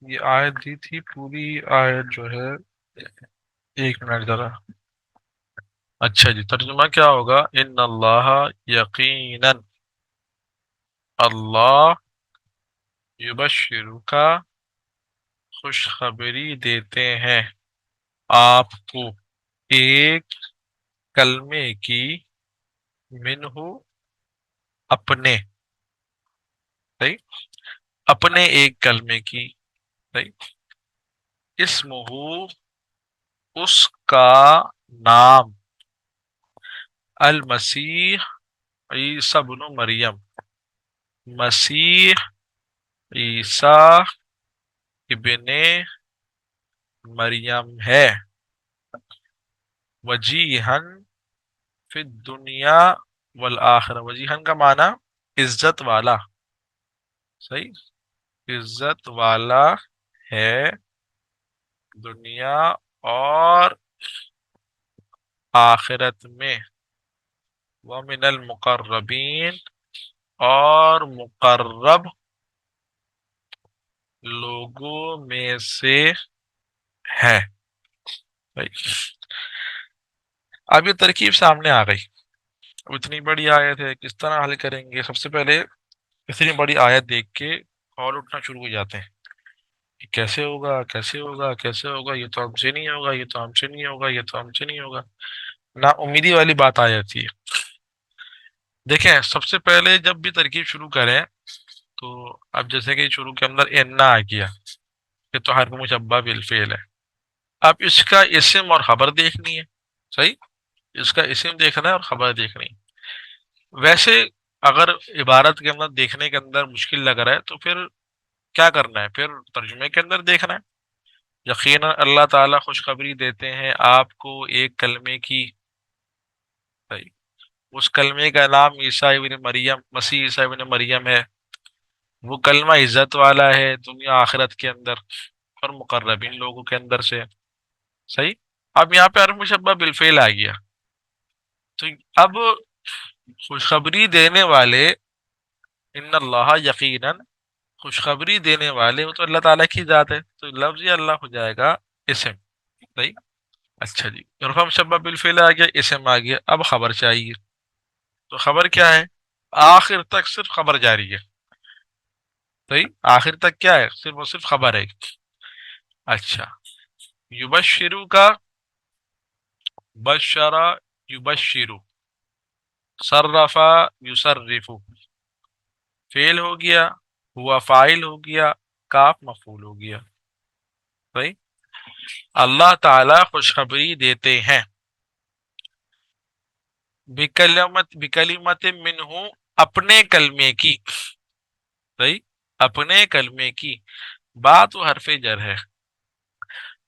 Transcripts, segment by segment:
یہ آیت دی تھی پوری آیت جو ہے، ایک منٹ ذرا. اچھا جی، ترجمہ کیا ہوگا؟ ان اللہ، یقیناً اللہ، یبشرک، خوشخبری دیتے ہیں آپ کو، ایک کلمے کی، منہ، اپنے، صحیح، اپنے ایک کلمے کی، صحیح، اسمہ، اس کا نام، المسیح، عیسی بن مریم، مسیح عیسی ابن مریم ہے، وجیہن فی الدنیا والآخرہ. وجیہن کا معنی عزت والا، صحیح، عزت والا ہے دنیا اور آخرت میں، ومن المقربین، اور مقرب لوگوں میں سے ہے. اب یہ ترکیب سامنے آ گئی. اب اتنی بڑی آیت ہے، کس طرح حل کریں گے؟ سب سے پہلے اتنی بڑی آیت دیکھ کے کال اٹھنا شروع ہو جاتے ہیں کہ کیسے ہوگا، کیسے ہوگا، کیسے ہوگا، یہ تو ہم سے نہیں ہوگا، یہ تو ہم سے نہیں ہوگا، یہ تو ہم سے نہیں ہوگا. نا امیدی والی بات آ جاتی ہے. دیکھیں، سب سے پہلے جب بھی ترکیب شروع کریں تو اب جیسے کہ شروع کے اندر انا آ گیا، یہ تو حرف مشبہ بالفعل ہے. اب اس کا اسم اور خبر دیکھنی ہے، صحیح، اس کا اسم دیکھنا ہے اور خبر دیکھنی ہے. ویسے اگر عبارت کے اندر دیکھنے کے اندر مشکل لگ رہا ہے تو پھر کیا کرنا ہے؟ پھر ترجمے کے اندر دیکھنا ہے. یقیناً اللہ تعالیٰ خوشخبری دیتے ہیں آپ کو ایک کلمے کی، صحیح، اس کلمے کا نام عیسیٰ ابن مریم، مسیح عیسیٰ ابن مریم ہے. وہ کلمہ عزت والا ہے دنیا آخرت کے اندر اور مقربین لوگوں کے اندر سے، صحیح. اب یہاں پہ حرف مشبہ بالفعل آ گیا. تو اب خوشخبری دینے والے، ان اللہ، یقیناً خوشخبری دینے والے، وہ تو اللہ تعالیٰ کی ذات ہے، تو لفظ یہ اللہ ہو جائے گا اسم، صحیح. اچھا جی، رفع مشبہ بالفعل آ گیا، اسم آ گیا. اب خبر چاہیے. تو خبر کیا ہے؟ آخر تک صرف خبر جاری ہے، صحیح، آخر تک کیا ہے؟ صرف اور صرف خبر ہے. اچھا، یبشرو کا، بشرا، یبشرو، صرفا، یصرف، فعل ہو گیا، ہوا فاعل ہو گیا، کاف مفعول ہو گیا، صحیح. اللہ تعالی خوشخبری دیتے ہیں بکلمت منہ، اپنے کلمے کی، صحیح، اپنے کلمے کی. بات و حرف جر ہے.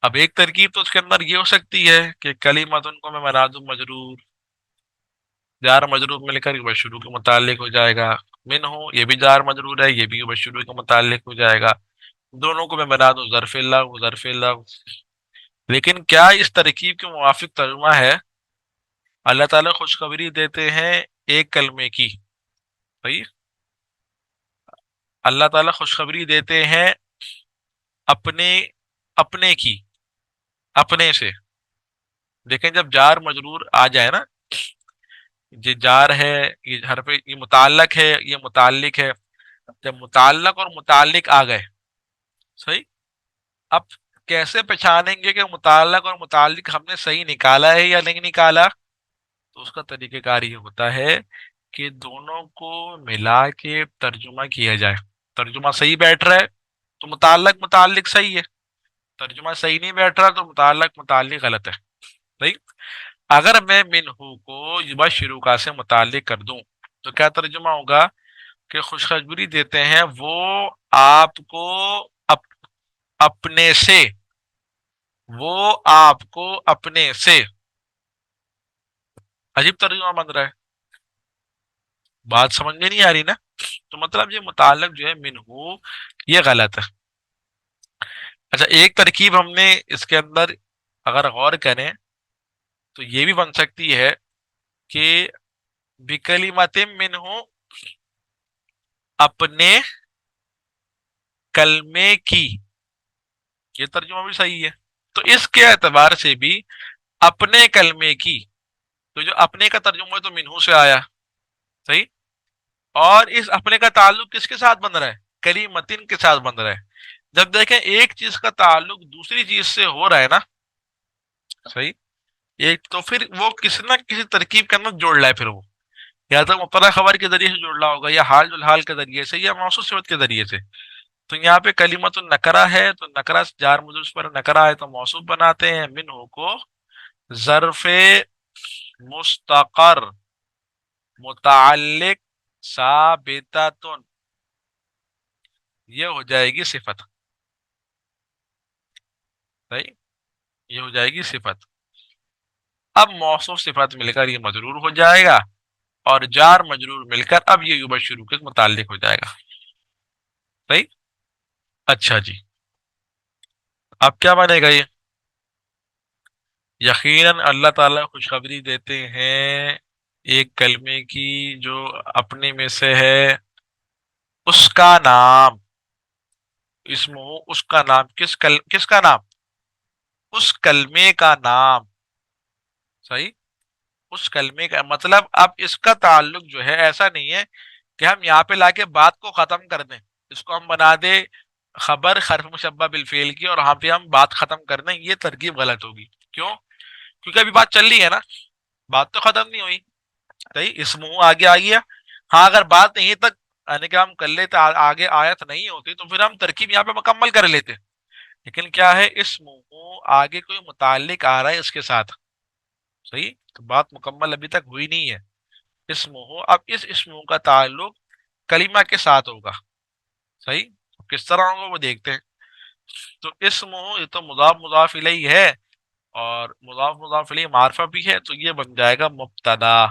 اب ایک ترکیب تو اس کے اندر یہ ہو سکتی ہے کہ کلمت ان کو میں بنا دوں مجرور، جار مجرور مل کر بشرو کے متعلق ہو جائے گا. من ہو، یہ بھی جار مجرور ہے، یہ بھی بشرو کے متعلق ہو جائے گا. دونوں کو میں بنا دوں ظرف اللہ، ظرف اللہ. لیکن کیا اس ترکیب کے موافق ترجمہ ہے؟ اللہ تعالیٰ خوشخبری دیتے ہیں ایک کلمے کی، صحیح، اللہ تعالیٰ خوشخبری دیتے ہیں اپنے، اپنے کی، اپنے سے. دیکھیں جب جار مجرور آ جائے نا، یہ جار ہے، یہ حرف، یہ متعلق ہے، یہ متعلق ہے. جب متعلق اور متعلق آ گئے، صحیح، اب کیسے پہچانیں گے کہ متعلق اور متعلق ہم نے صحیح نکالا ہے یا نہیں نکالا؟ تو اس کا طریقہ کار یہ ہوتا ہے کہ دونوں کو ملا کے ترجمہ کیا جائے. ترجمہ صحیح بیٹھ رہا ہے تو متعلق متعلق صحیح ہے، ترجمہ صحیح نہیں بیٹھ رہا تو متعلق متعلق غلط ہے، صحیح. اگر میں منہ کو یبشرو کا سے متعلق کر دوں تو کیا ترجمہ ہوگا؟ کہ خوشخبری دیتے ہیں وہ آپ کو، اپنے سے، وہ آپ کو اپنے سے. عجیب ترجمہ بن رہا ہے، بات سمجھ میں نہیں آ رہی نا؟ تو مطلب یہ متعلق جو ہے منہ، یہ غلط ہے. اچھا، ایک ترکیب ہم نے اس کے اندر اگر غور کریں تو یہ بھی بن سکتی ہے کہ بکلمت منہ، اپنے کلمے کی، یہ ترجمہ بھی صحیح ہے. تو اس کے اعتبار سے بھی اپنے کلمے کی، تو جو اپنے کا ترجمہ ہے تو منہو سے آیا. صحیح. اور اس اپنے کا تعلق کس کے ساتھ بن رہا ہے؟ کلیمتن کے ساتھ بن رہا ہے. جب دیکھیں ایک چیز کا تعلق دوسری چیز سے ہو رہا ہے نا، صحیح، ایک تو پھر وہ کسی نہ کسی ترکیب کے اندر جوڑ رہا ہے. پھر وہ یا تو مبتدا خبر کے ذریعے سے جوڑ رہا ہوگا، یا حال الحال کے ذریعے سے، یا موصوف صفت کے ذریعے سے. تو یہاں پہ کلمت النکرہ ہے تو نکرہ جار مجرور پر نکرہ ہے تو موصوف بناتے ہیں، منہ کو ظرف مستقر متعلق ثابتۃ، یہ ہو جائے گی صفت. صحیح، یہ ہو جائے گی صفت. اب موصوف صفت مل کر یہ مجرور ہو جائے گا، اور جار مجرور مل کر اب یہ یبشرو کے متعلق ہو جائے گا. صحیح. اچھا جی، اب کیا بنے گا یہ؟ یقیناً اللہ تعالیٰ خوشخبری دیتے ہیں ایک کلمے کی جو اپنے میں سے ہے، اس کا نام، اسم، اس کا نام، کس کا نام؟ اس کلمے کا نام. صحیح. اس کلمے کا مطلب اب اس کا تعلق جو ہے ایسا نہیں ہے کہ ہم یہاں پہ لا کے بات کو ختم کر دیں، اس کو ہم بنا دیں خبر حرف مشبہ بالفعل کی، اور وہاں پہ ہم بات ختم کر دیں. یہ ترکیب غلط ہوگی. کیوں؟ کیونکہ ابھی بات چل رہی ہے نا، بات تو ختم نہیں ہوئی. صحیح. اسم آگے آ گیا. ہاں اگر بات یہیں تک یعنی کہ ہم کر لیتے، آگے آیت نہیں ہوتی تو پھر ہم ترکیب یہاں پہ مکمل کر لیتے. لیکن کیا ہے، اسم آگے کوئی متعلق آ رہا ہے اس کے ساتھ. صحیح. تو بات مکمل ابھی تک ہوئی نہیں ہے. اسم اب اس اسم کا تعلق کلمہ کے ساتھ ہوگا. صحیح. کس طرح ہوگا وہ دیکھتے ہیں. تو اسم یہ تو مضاف مضاف الیہ ہے، اور مضاف مضاف الیہ معرفہ بھی ہے، تو یہ بن جائے گا مبتدا.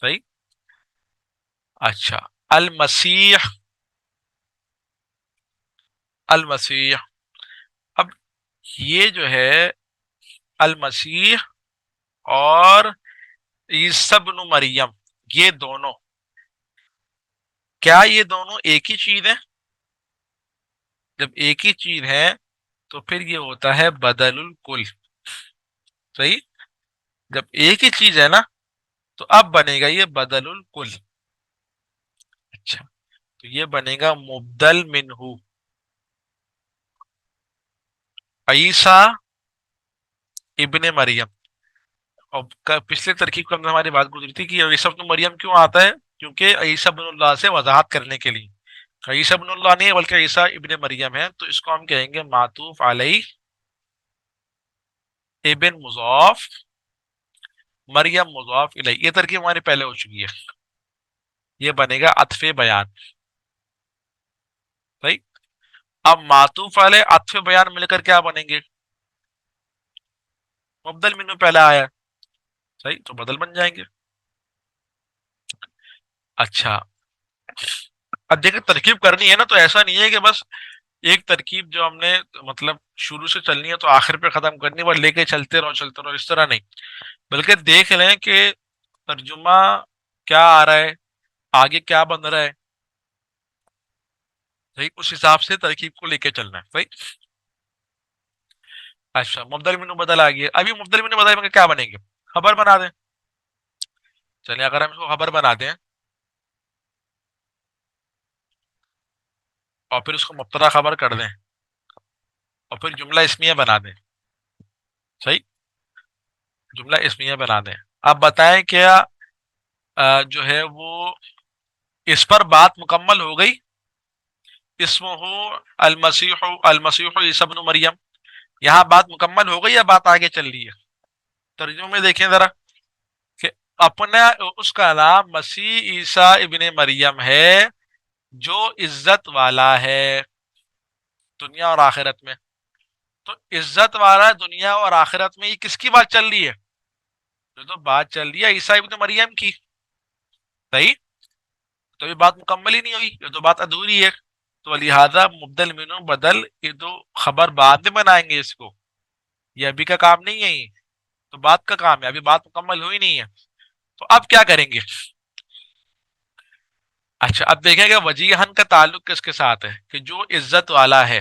صحیح. اچھا، المسیح. المسیح. اب یہ جو ہے المسیح اور عیسی ابن مریم، یہ دونوں، کیا یہ دونوں ایک ہی چیز ہے؟ جب ایک ہی چیز ہے تو پھر یہ ہوتا ہے بدل الکل. صحیح. جب ایک ہی چیز ہے نا تو اب بنے گا یہ بدل الکل. اچھا، تو یہ بنے گا مبدل منہ. عیسیٰ ابن مریم. اور پچھلے ترکیب کے اندر ہماری بات گزری تھی کہ عیسیٰ ابن مریم کیوں آتا ہے؟ کیونکہ عیسیٰ ابن اللہ سے وضاحت کرنے کے لیے. عیسیٰ ابن اللہ نہیں بلکہ عیسیٰ ابن مریم ہے، تو اس کو ہم کہیں گے معطوف علیہ ابن مضاف مریم مضاف الیہ. یہ ترکیب ہماری پہلے ہو چکی ہے. یہ بنے گا عطف بیان. صحیح. اب معطوف علیہ عطف بیان مل کر کیا بنیں گے؟ مبدل منہ پہلے آیا. صحیح. تو بدل بن جائیں گے. اچھا، اب دیکھیں ترکیب کرنی ہے نا، تو ایسا نہیں ہے کہ بس ایک ترکیب جو ہم نے مطلب شروع سے چلنی ہے تو آخر پہ ختم کرنی ہے، بس لے کے چلتے رہو اس طرح نہیں. بلکہ دیکھ لیں کہ ترجمہ کیا آ رہا ہے، آگے کیا بن رہا ہے. صحیح. اس حساب سے ترکیب کو لے کے چلنا ہے. صحیح. اچھا، مبدل منہ بدل آ گیا. ابھی مبدل منہ بدل میں کیا بنیں گے؟ خبر بنا دیں. چلیے اگر ہم اس کو خبر بنا دیں اور پھر اس کو مبتدا خبر کر دیں اور پھر جملہ اسمیہ بنا دیں. صحیح. جملہ اسمیہ بنا دیں. آپ بتائیں کیا جو ہے وہ اس پر بات مکمل ہو گئی؟ اسمہ المسیح، المسیح عیسی ابن مریم، یہاں بات مکمل ہو گئی یا بات آگے چل رہی ہے؟ ترجمے میں دیکھیں ذرا کہ اپنا اس کا نام مسیح عیسی ابن مریم ہے جو عزت والا ہے دنیا اور آخرت میں. تو عزت والا دنیا اور آخرت میں یہ کس کی بات چل رہی ہے؟ جو تو بات چل رہی ہے عیسی ابن مریم کی. صحیح. تو یہ بات مکمل ہی نہیں ہوئی، یہ تو بات ادھوری ہے. تو لہٰذا مبدل منہ بدل، یہ تو خبر بعد میں بنائیں گے اس کو، یہ ابھی کا کام نہیں ہے. یہ تو بات کا کام ہے، ابھی بات مکمل ہوئی نہیں ہے. تو اب کیا کریں گے؟ اچھا، اب دیکھیں گے وجیہن کا تعلق کس کے ساتھ ہے کہ جو عزت والا ہے.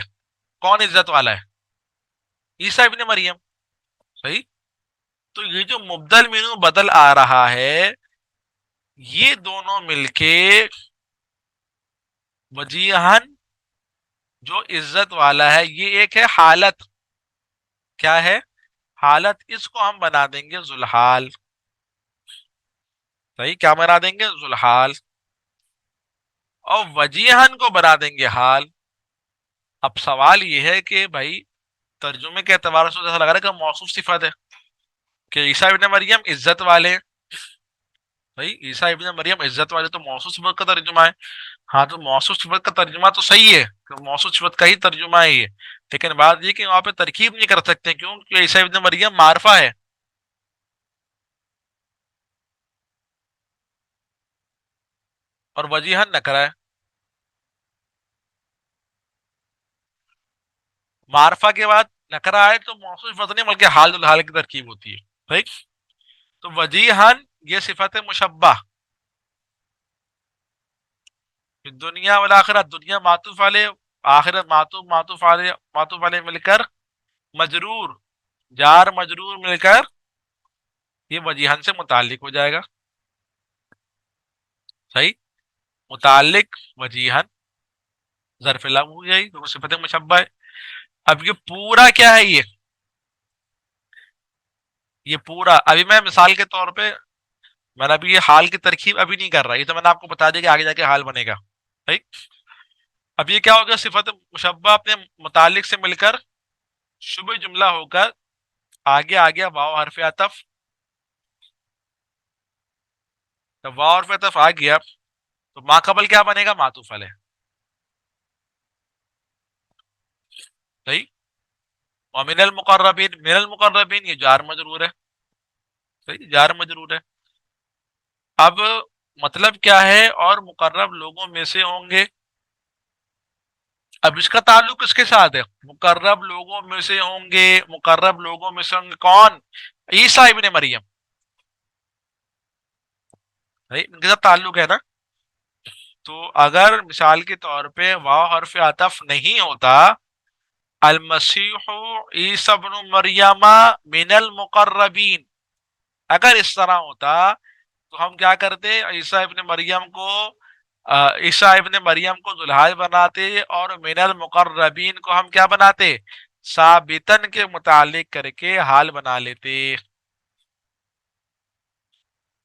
کون عزت والا ہے؟ عیسیٰ ابن مریم. صحیح. تو یہ جو مبدل منو بدل آ رہا ہے، یہ دونوں مل کے وجیہن جو عزت والا ہے، یہ ایک ہے حالت. کیا ہے؟ حالت. اس کو ہم بنا دیں گے ذوالحال. صحیح. کیا بنا دیں گے؟ ذوالحال. اور وجیہن کو بنا دیں گے حال. اب سوال یہ ہے کہ بھائی ترجمے کے اعتبار سے ایسا لگ رہا ہے کہ موصوف صفت ہے کہ عیسیٰ ابن مریم عزت والے. بھائی عیسیٰ ابن مریم عزت والے تو موصوف صفت کا ترجمہ ہے. ہاں تو موصوف صفت کا ترجمہ تو صحیح ہے کہ موصوف صفت کا ہی ترجمہ ہے یہ، لیکن بات یہ کہ وہاں پہ ترکیب نہیں کر سکتے. کیوں؟ کہ عیسیٰ ابن مریم معرفہ ہے. اور وجیہن نکرہ ہے. معرفہ کے بعد نکرہ آئے تو موصوف صفت نہیں بلکہ حال الحال کی ترکیب ہوتی ہے. ٹھیک. تو وجیہن یہ صفت مشبہ. دنیا والآخرت، دنیا معطوف والے، آخرت معطوف والے مل کر مجرور، جار مجرور مل کر یہ وجیہن سے متعلق ہو جائے گا. صحیح. متعلق وجیہن ظرف لم ہو جائے گی، صفت مشبہ ہے. اب یہ پورا کیا ہے؟ یہ پورا ابھی میں مثال کے طور پہ، میں نے ابھی یہ حال کی ترکیب ابھی نہیں کر رہا، یہ تو میں نے آپ کو بتا دیا کہ آگے جا کے حال بنے گا. ٹھیک. اب یہ کیا ہوگا؟ صفت مشبہ اپنے متعلق سے مل کر شبہ جملہ ہو کر آگے آ گیا واو حرف عطف. جب واو حرف عطف آ گیا تو ما قبل کیا بنے گا؟ معطوف علیہ. صحیح. ومن المقربین، من المقربین یہ جار مجرور ہے. صحیح. جار مجرور ہے. اب مطلب کیا ہے؟ اور مقرب لوگوں میں سے ہوں گے. اب اس کا تعلق کس کے ساتھ ہے؟ مقرب لوگوں میں سے ہوں گے. مقرب لوگوں میں سے ہوں گے کون؟ عیسیٰ ابن مریم. ان کے ساتھ تعلق ہے نا. تو اگر مثال کے طور پہ واو حرف عطف نہیں ہوتا، المسیح عیسی ابن مریم من المقربین، اگر اس طرح ہوتا تو ہم کیا کرتے؟ عیسیٰ ابن مریم کو عیسیٰ ابن مریم کو ذوالحال بناتے اور من المقربین کو ہم کیا بناتے؟ ثابتن کے متعلق کر کے حال بنا لیتے.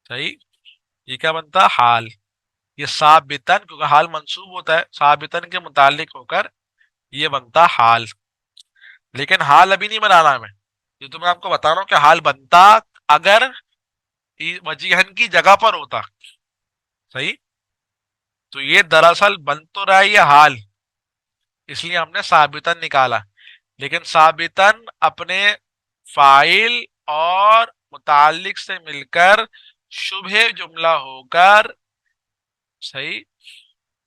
صحیح. یہ کیا بنتا؟ حال. یہ ثابتن، کیونکہ حال منصوب ہوتا ہے، ثابتن کے متعلق ہو کر یہ بنتا حال. لیکن حال ابھی نہیں بنانا ہمیں، یہ تو میں آپ کو بتا رہا ہوں کہ حال بنتا اگر وجیہن کی جگہ پر ہوتا. صحیح. تو یہ دراصل بن تو رہا ہے یہ حال، اس لیے ہم نے ثابتن نکالا. لیکن ثابتن اپنے فاعل اور متعلق سے مل کر شبہ جملہ ہو کر، صحیح،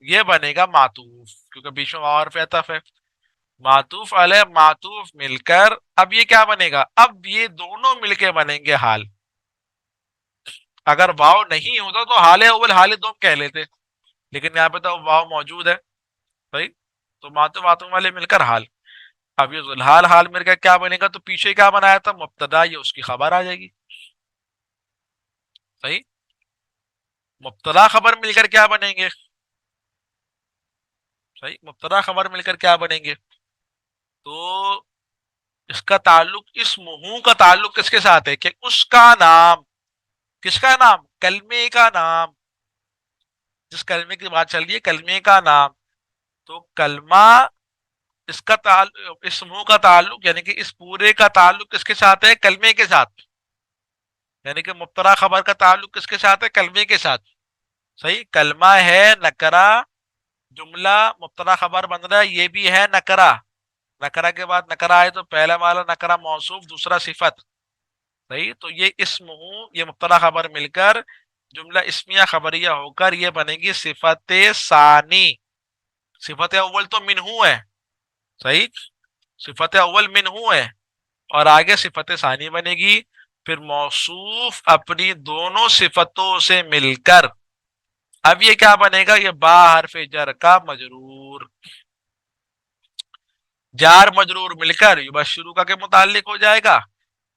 یہ بنے گا معطوف، کیونکہ بیچ میں واو حرف عطف ہے. معطوف علیہ معطوف مل کر اب یہ کیا بنے گا؟ اب یہ دونوں مل کے بنیں گے حال. اگر واو نہیں ہوتا تو حال اول حال دوم کہہ لیتے، لیکن یہاں پہ تو واو موجود ہے. صحیح. تو معطوف معطوف والے مل کر حال. اب یہ ذوالحال حال مل کر کیا بنے گا؟ تو پیچھے کیا بنایا تھا؟ مبتدا، یہ اس کی خبر آ جائے گی. صحیح. مبتدا خبر مل کر کیا بنیں گے؟ صحیح. مبتدا خبر مل کر کیا بنیں گے؟ تو اس کا تعلق، اس مہو کا تعلق کس کے ساتھ ہے؟ کہ اس کا نام. کس کا نام؟ کلمے کا نام. جس کلمے کی بات چل رہی ہے کلمے کا نام. تو کلمہ، اس کا تعلق، اس سموہ کا تعلق، یعنی کہ اس پورے کا تعلق کس کے ساتھ ہے؟ کلمے کے ساتھ. یعنی کہ مبتدا خبر کا تعلق کس کے ساتھ ہے؟ کلمے کے ساتھ. صحیح. کلمہ ہے نکرہ، جملہ مبتدا خبر بن رہا ہے، یہ بھی ہے نکرہ. نکرہ کے بعد نکرہ آئے تو پہلا والا نکرہ موصوف، دوسرا صفت. صحیح. تو یہ اسم ہوں، یہ مبتدا خبر مل کر جملہ اسمیہ خبریہ ہو کر یہ بنے گی صفت ثانی. صفت اول تو منہو ہے. صحیح. صفت اول منہو ہے اور آگے صفت ثانی بنے گی. پھر موصوف اپنی دونوں صفتوں سے مل کر اب یہ کیا بنے گا؟ یہ با حرف جر کا مجرور. جار مجرور مل کر یبشرک کے متعلق ہو جائے گا،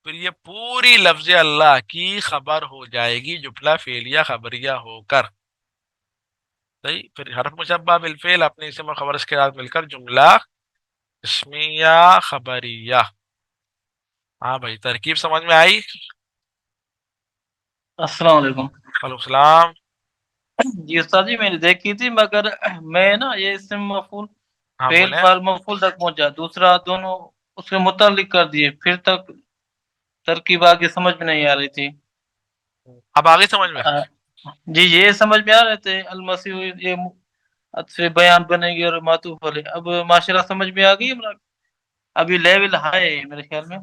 پھر یہ پوری لفظ اللہ کی خبر ہو جائے گی جملہ فعلیہ خبریہ ہو کر، صحیح. پھر حرف مشبہ بالفعل اپنے اسم اور خبر اس کے ساتھ مل کر جملہ اسمیہ خبریہ. ہاں بھائی ترکیب سمجھ میں آئی؟ السلام علیکم. وعلیکم السلام. جی استاد جی میں نے دیکھی تھی، مگر میں نا یہ اسم مفعول ہاں فعل بولیں. فعل مفعول تک پہنچا، دوسرا دونوں اس کے متعلق کر دیے، پھر تک ترکیب آگے سمجھ میں نہیں آ رہی تھی. اب آگے سمجھ میں؟ جی یہ سمجھ میں آ رہے تھے المسیح یہ عطف بیان بنے گی اور معطوف علیہ. اب معاشرہ سمجھ میں آ گئی ہے، ابھی لیول ہائی ہے میرے خیال میں.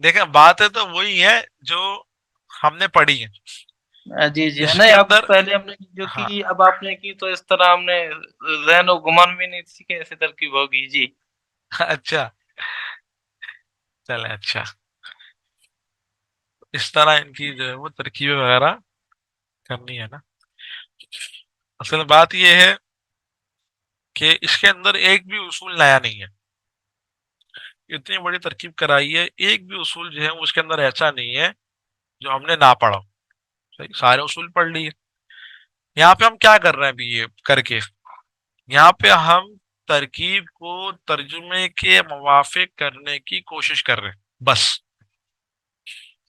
دیکھیں باتیں تو وہی ہے جو ہم نے پڑھی ہے جی جی اس نہیں، کے اب اندر. پہلے ہم نے جو ہاں کی اب آپ نے کی تو اس طرح ہم نے ذہن و گمان بھی نہیں تھی کہ ایسے ترکیب ہوگی. جی اچھا چلے اچھا. اس طرح ان کی جو ہے وہ ترکیبیں وغیرہ کرنی ہے نا. اصل بات یہ ہے کہ اس کے اندر ایک بھی اصول نیا نہیں ہے. اتنی بڑی ترکیب کرائی ہے، ایک بھی اصول جو ہے وہ اس کے اندر ایسا نہیں ہے جو ہم نے نہ پڑھا. صحیح سارے اصول پڑھ لیے. یہاں پہ ہم کیا کر رہے ہیں ابھی یہ کر کے، یہاں پہ ہم ترکیب کو ترجمے کے موافق کرنے کی کوشش کر رہے ہیں بس،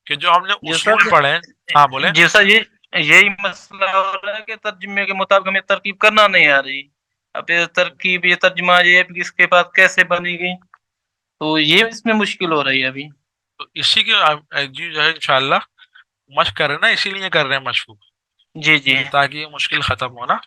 کہ جو ہم نے جی اصول سر. پڑھے ہیں. ہاں بولیں. جی سر یہی مسئلہ ہو رہا ہے کہ ترجمے کے مطابق ہمیں ترکیب کرنا نہیں آ رہی. اب یہ ترکیب یہ ترجمہ یہ کس کے پاس کیسے بنے گی، تو یہ اس میں مشکل ہو رہی ہے ابھی. تو اسی کی جی جو ہے انشاءاللہ مشق کر رہے ہیں نا، اسی لیے کر رہے ہیں مشق جی جی کہ تاکہ یہ مشکل ختم ہونا.